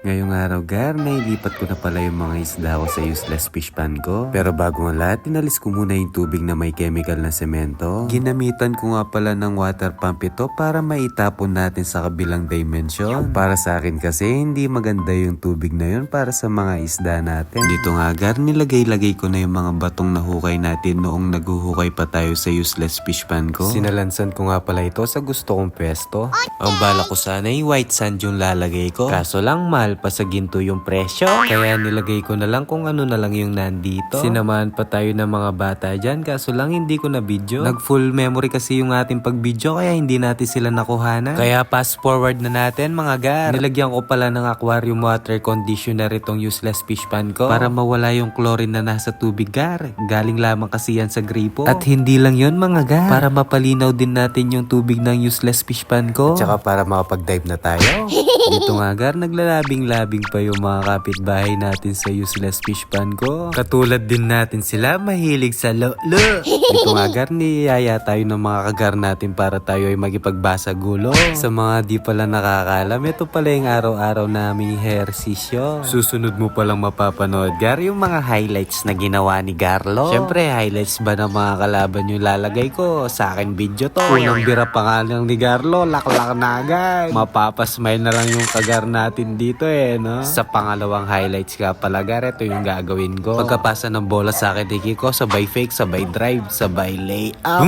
Ngayong araw gar, nailipat ko na pala yung mga isda ko sa useless fish pan ko. Pero bago ang lahat, inalis ko muna yung tubig na may chemical na semento. Ginamitan ko nga pala ng water pump ito para maitapon natin sa kabilang dimension. Para sa akin kasi, hindi maganda yung tubig na yun para sa mga isda natin. Dito nga gar, nilagay-lagay ko na yung mga batong nahukay natin noong naghuhukay pa tayo sa useless fish pan ko. Sinalansan ko nga pala ito sa gusto kong pwesto. Ang bala ko sana ay white sand yung lalagay ko. Kaso lang mahal pa sa ginto yung presyo. Kaya nilagay ko na lang kung ano na lang yung nandito. Sinamahan pa tayo ng mga bata dyan. Kaso lang hindi ko na video. Nag full memory kasi yung ating pag video kaya hindi natin sila nakuhanan. Kaya fast forward na natin mga gar. Nilagyan ko pala ng aquarium water conditioner itong useless fish pan ko. Para mawala yung chlorine na nasa tubig gar. Galing lamang kasi yan sa gripo. At hindi lang yun mga gar. Para mapalinaw din natin yung tubig ng useless fish pan ko. At saka para makapag-dive na tayo. Dito nga gar, naglalabing-labing pa yung mga kapitbahay natin sa useless fish pan ko. Katulad din natin sila, mahilig sa lo-lo. Dito nga gar, niyaya tayo ng mga kagar natin para tayo ay makipagbasa gulo. Sa mga di pala nakakalam, ito pala yung araw-araw naming ehersisyo. Susunod mo palang mapapanood gar, yung mga highlights na ginawa ni Garlo. Syempre, highlights ba ng mga kalaban yung lalagay ko? Sa akin video to. Unang bira pa nga lang ni Garlo, laklak na agad. Mapapasmile na lang yung kagar natin dito no? Sa pangalawang highlights ka pala gar, ito yung gagawin ko. Pagkapasa ng bola sa akin, diki ko, sabay fake, sabay drive, sabay layup.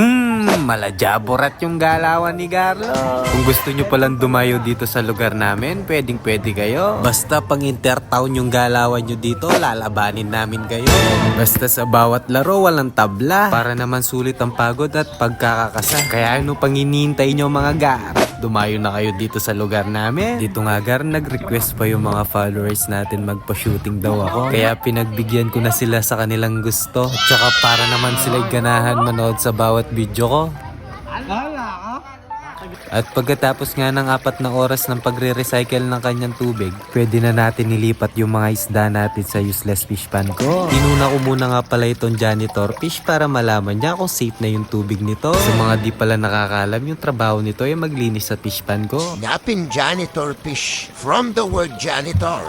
Malajaborat yung galawan ni Garlo. Kung gusto nyo palang dumayo dito sa lugar namin, pwedeng pwede kayo. Basta pang intertown yung galawan nyo dito, lalabanin namin kayo. Basta sa bawat laro, walang tabla. Para naman sulit ang pagod at pagkakakasa. Kaya ano pang hinihintay nyo mga gar? Dumayo na kayo dito sa lugar namin. Dito nga gar, nag-request pa yung mga followers natin magpa-shooting daw ako. Kaya pinagbigyan ko na sila sa kanilang gusto. At saka para naman sila'y ganahan manood sa bawat video ko. At pagkatapos nga ng 4 na oras ng pagre-recycle ng kanyang tubig, pwede na natin nilipat yung mga isda natin sa useless fish pan ko. Inuna ko muna nga pala itong janitor fish para malaman niya kung safe na yung tubig nito. Sa mga di pala nakakalam, yung trabaho nito ay maglinis sa fish pan ko. Napin janitor fish from the word janitor.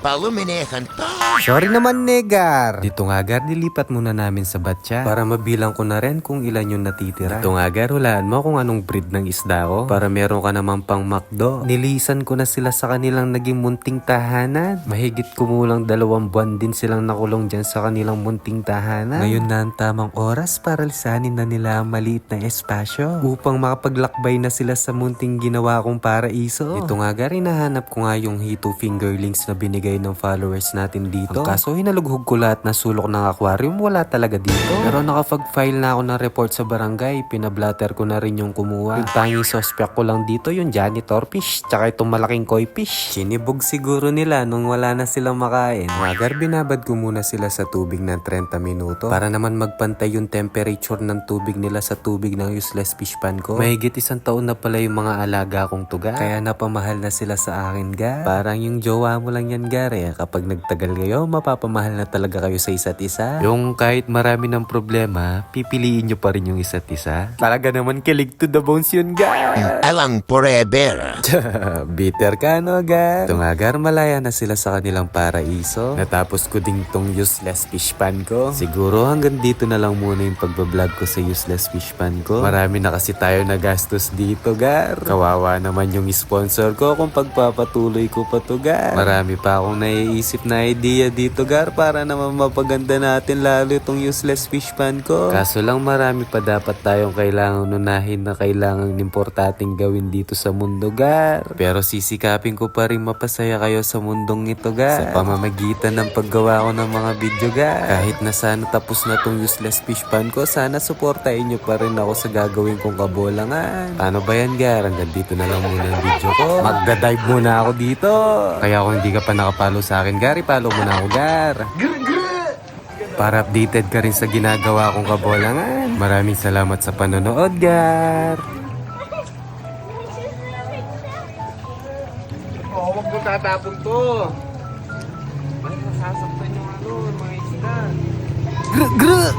Paluminehan to. Sorry naman, Negar. Dito nga, Gar, nilipat muna namin sa batya para mabilang ko na rin kung ilan yung natitira. Dito nga, Gar, hulaan mo kung anong breed ng isda ko para meron ka naman pang McDo. Nilisan ko na sila sa kanilang naging munting tahanan. Mahigit kumulang 2 buwan din silang nakulong dyan sa kanilang munting tahanan. Ngayon na ang tamang oras para lisanin na nila ang maliit na espasyo upang makapaglakbay na sila sa munting ginawa kong paraiso. Dito nga, Gar, hinahanap ko nga yung Hito fingerlings na binigay ng followers natin dito. Ang kaso hinalughog ko lahat na sulok ng aquarium, wala talaga dito. Pero nakapag-file na ako ng report sa barangay, pinablatter ko na rin yung kumuha. Yung tanging suspect ko lang dito yung janitor fish, tsaka itong malaking koi fish. Sinibog siguro nila nung wala na silang makain. Magar, binabad ko muna sila sa tubig ng 30 minuto para naman magpantay yung temperature ng tubig nila sa tubig ng useless fish pan ko. Mahigit 1 taon na pala yung mga alaga kong tuga, kaya napamahal na sila sa akin ga. Parang yung jowa mo lang yan ga. Kapag nagtagal kayo, mapapamahal na talaga kayo sa isa't isa. Yung kahit marami ng problema, pipiliin nyo pa rin yung isa't isa. Talaga naman kilig to the bones yun, Gar. Alang forever. Bitter ka, no, Gar? Ito nga, Gar, malaya na sila sa kanilang paraiso. Natapos ko ding tong useless fish pan ko. Siguro hanggang dito na lang muna yung pagbablog ko sa useless fish pan ko. Marami na kasi tayo nagastos dito, Gar. Kawawa naman yung sponsor ko kung pagpapatuloy ko pa to, Gar. Marami pa akong naiisip na idea dito, Gar, para naman mapaganda natin lalo itong useless fish pan ko. Kaso lang marami pa dapat tayong kailangan unahin na kailangan importanteng gawin dito sa mundo, Gar. Pero sisikapin ko pa rin mapasaya kayo sa mundong ito, Gar. Sa pamamagitan ng paggawa ko ng mga video, Gar. Kahit na sana tapos na tong useless fish pan ko, sana suportahin nyo pa rin ako sa gagawin kong kabolangan. Paano ba yan, Gar? Hanggang dito na lang muna ang video ko. Magda-dive muna ako dito. Kaya kung hindi ka pa nakapalo sa akin, Gar, follow mo na ako, Gar. Para updated ka rin sa ginagawa kong kabolangan. Maraming salamat sa panonood, Gar. Huwag mo tatapon to. Ay, nasasaktan yung mga isda. Gr!